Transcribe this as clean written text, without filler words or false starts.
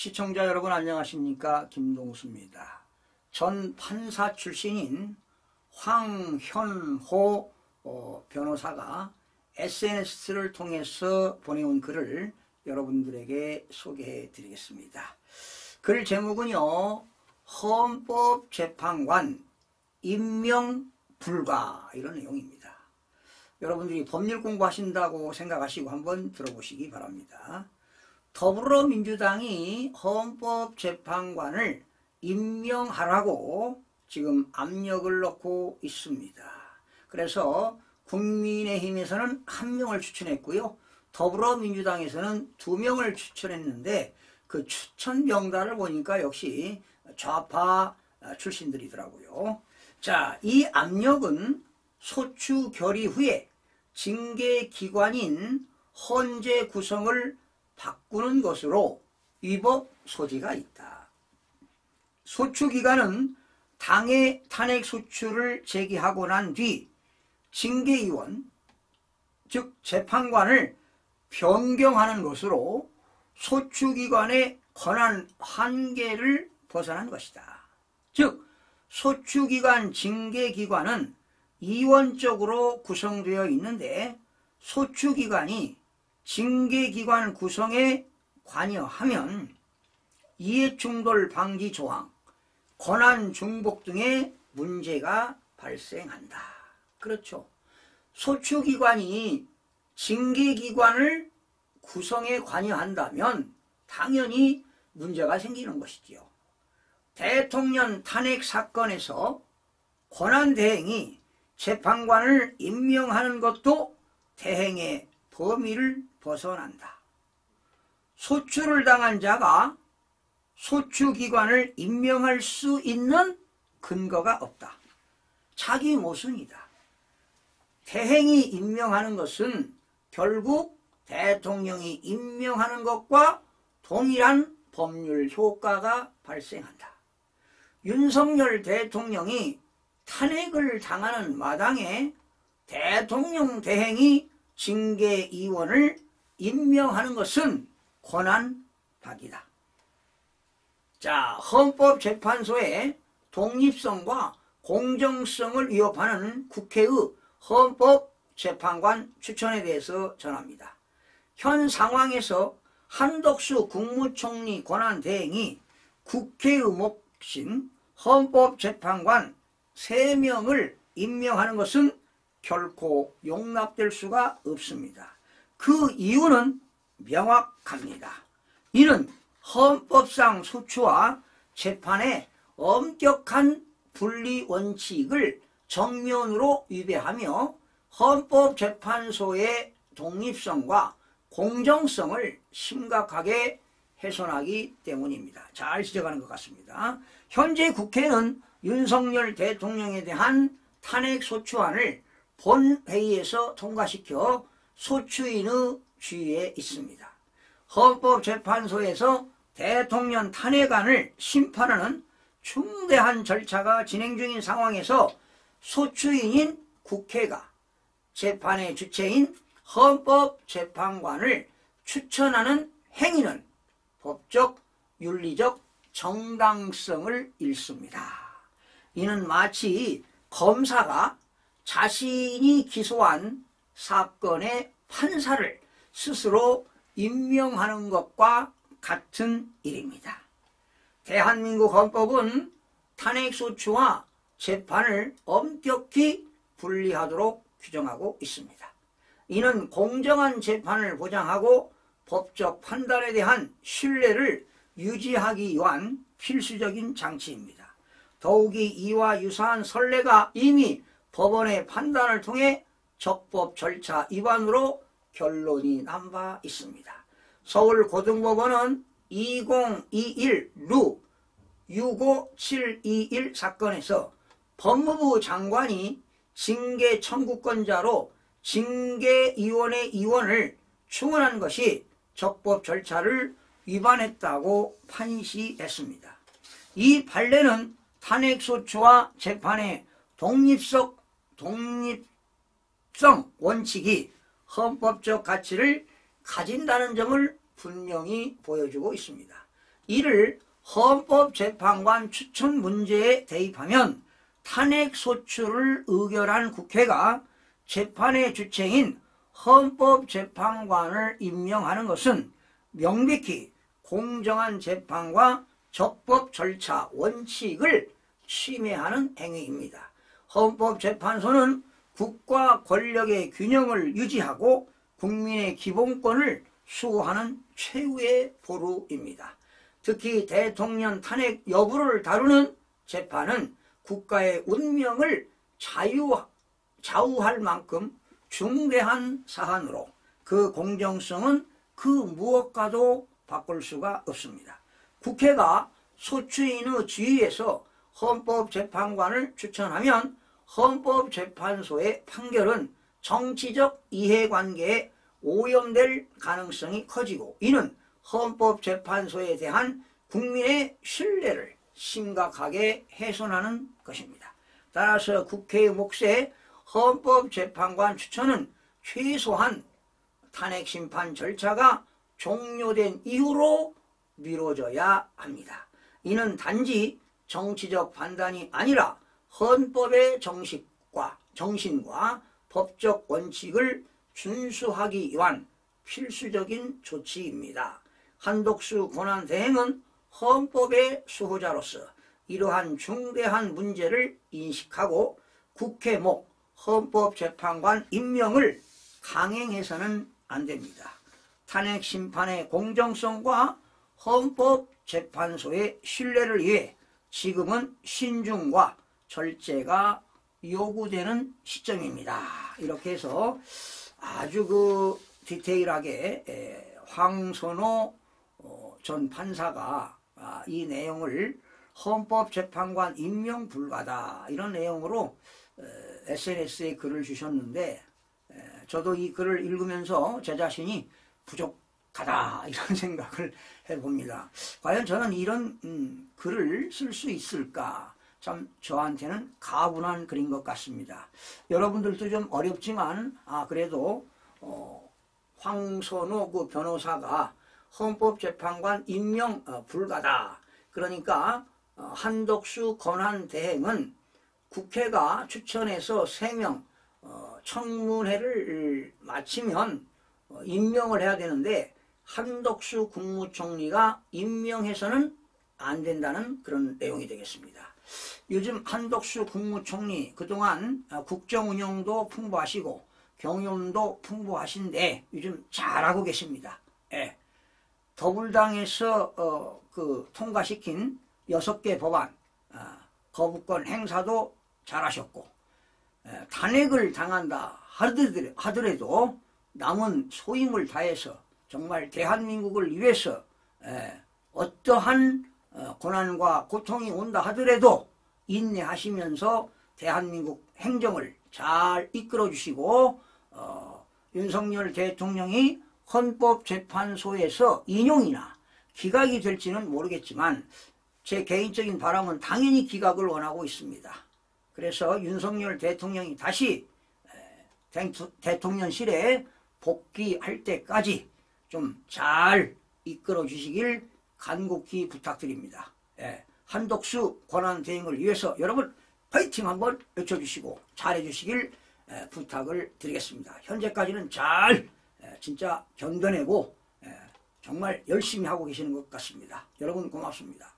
시청자 여러분 안녕하십니까? 김동수입니다. 전 판사 출신인 황현호 변호사가 SNS를 통해서 보내온 글을 여러분들에게 소개해 드리겠습니다. 글 제목은요, 헌법재판관 임명 불가, 이런 내용입니다. 여러분들이 법률 공부하신다고 생각하시고 한번 들어보시기 바랍니다. 더불어민주당이 헌법재판관을 임명하라고 지금 압력을 넣고 있습니다. 그래서 국민의힘에서는 1명을 추천했고요. 더불어민주당에서는 2명을 추천했는데 그 추천 명단을 보니까 역시 좌파 출신들이더라고요. 자, 이 압력은 소추 결의 후에 징계기관인 헌재 구성을 바꾸는 것으로 위법 소지가 있다. 소추기관은 당의 탄핵 소추를 제기하고 난 뒤 징계위원, 즉 재판관을 변경하는 것으로 소추기관의 권한 한계를 벗어난 것이다. 즉 소추기관 징계기관은 이원적으로 구성되어 있는데 소추기관이 징계기관 구성에 관여하면 이해충돌 방지 조항, 권한 중복 등의 문제가 발생한다. 그렇죠. 소추기관이 징계기관을 구성에 관여한다면 당연히 문제가 생기는 것이지요. 대통령 탄핵 사건에서 권한대행이 재판관을 임명하는 것도 대행의 범위를 벗어난다. 소추를 당한 자가 소추기관을 임명할 수 있는 근거가 없다. 자기 모순이다. 대행이 임명하는 것은 결국 대통령이 임명하는 것과 동일한 법률 효과가 발생한다. 윤석열 대통령이 탄핵을 당하는 마당에 대통령 대행이 징계위원을 임명하는 것은 권한박이다. 자, 헌법재판소의 독립성과 공정성을 위협하는 국회의 헌법재판관 추천에 대해서 전합니다. 현 상황에서 한덕수 국무총리 권한대행이 국회의 몫인 헌법재판관 3명을 임명하는 것은 결코 용납될 수가 없습니다. 그 이유는 명확합니다. 이는 헌법상 소추와 재판의 엄격한 분리 원칙을 정면으로 위배하며 헌법재판소의 독립성과 공정성을 심각하게 훼손하기 때문입니다. 잘 지적하는 것 같습니다. 현재 국회는 윤석열 대통령에 대한 탄핵 소추안을 본회의에서 통과시켜 소추인의 주의에 있습니다. 헌법재판소에서 대통령 탄핵안을 심판하는 중대한 절차가 진행 중인 상황에서 소추인인 국회가 재판의 주체인 헌법재판관을 추천하는 행위는 법적, 윤리적 정당성을 잃습니다. 이는 마치 검사가 자신이 기소한 사건의 판사를 스스로 임명하는 것과 같은 일입니다. 대한민국 헌법은 탄핵소추와 재판을 엄격히 분리하도록 규정하고 있습니다. 이는 공정한 재판을 보장하고 법적 판단에 대한 신뢰를 유지하기 위한 필수적인 장치입니다. 더욱이 이와 유사한 선례가 이미 법원의 판단을 통해 적법 절차 위반으로 결론이 난 바 있습니다. 서울고등법원은 2021루 65721 사건에서 법무부 장관이 징계 청구권자로 징계위원회 위원을 충원한 것이 적법 절차를 위반했다고 판시했습니다. 이 판례는 탄핵소추와 재판의 독립성 원칙이 헌법적 가치를 가진다는 점을 분명히 보여주고 있습니다. 이를 헌법재판관 추천 문제에 대입하면 탄핵 소추를 의결한 국회가 재판의 주체인 헌법재판관을 임명하는 것은 명백히 공정한 재판과 적법 절차 원칙을 침해하는 행위입니다. 헌법재판소는 국가 권력의 균형을 유지하고 국민의 기본권을 수호하는 최후의 보루입니다. 특히 대통령 탄핵 여부를 다루는 재판은 국가의 운명을 좌우할 만큼 중대한 사안으로 그 공정성은 그 무엇과도 바꿀 수가 없습니다. 국회가 소추인의 지위에서 헌법재판관을 추천하면 헌법재판소의 판결은 정치적 이해관계에 오염될 가능성이 커지고 이는 헌법재판소에 대한 국민의 신뢰를 심각하게 훼손하는 것입니다. 따라서 국회의 몫에 헌법재판관 추천은 최소한 탄핵심판 절차가 종료된 이후로 미뤄져야 합니다. 이는 단지 정치적 판단이 아니라 헌법의 정신과 법적 원칙을 준수하기 위한 필수적인 조치입니다. 한독수 권한대행은 헌법의 수호자로서 이러한 중대한 문제를 인식하고 국회 목 헌법재판관 임명을 강행해서는 안 됩니다. 탄핵심판의 공정성과 헌법재판소의 신뢰를 위해 지금은 신중과 절제가 요구되는 시점입니다. 이렇게 해서 아주 디테일하게 황선호 전 판사가 이 내용을 헌법재판관 임명 불가다 이런 내용으로 SNS에 글을 주셨는데 저도 이 글을 읽으면서 제 자신이 부족하다 이런 생각을 해봅니다. 과연 저는 이런 글을 쓸 수 있을까? 참 저한테는 가분한 글인 것 같습니다. 여러분들도 좀 어렵지만 그래도 황선호 그 변호사가 헌법재판관 임명 불가다. 그러니까 한독수 권한대행은 국회가 추천해서 3명 청문회를 마치면 임명을 해야 되는데 한독수 국무총리가 임명해서는 안 된다는 그런 내용이 되겠습니다. 요즘 한독수 국무총리 그동안 국정운영도 풍부하시고 경험도 풍부하신데 요즘 잘하고 계십니다. 예. 더불당에서 통과시킨 6개 법안 거부권 행사도 잘하셨고 탄핵을 당한다 하더라도 남은 소임을 다해서 정말 대한민국을 위해서 어떠한 고난과 고통이 온다 하더라도 인내하시면서 대한민국 행정을 잘 이끌어 주시고 윤석열 대통령이 헌법재판소에서 인용이나 기각이 될지는 모르겠지만 제 개인적인 바람은 당연히 기각을 원하고 있습니다. 그래서 윤석열 대통령이 다시 대통령실에 복귀할 때까지 좀 잘 이끌어 주시길 간곡히 부탁드립니다. 한독수 권한대행을 위해서 여러분 파이팅 한번 외쳐주시고 잘해주시길 부탁을 드리겠습니다. 현재까지는 잘 진짜 견뎌내고 정말 열심히 하고 계시는 것 같습니다. 여러분 고맙습니다.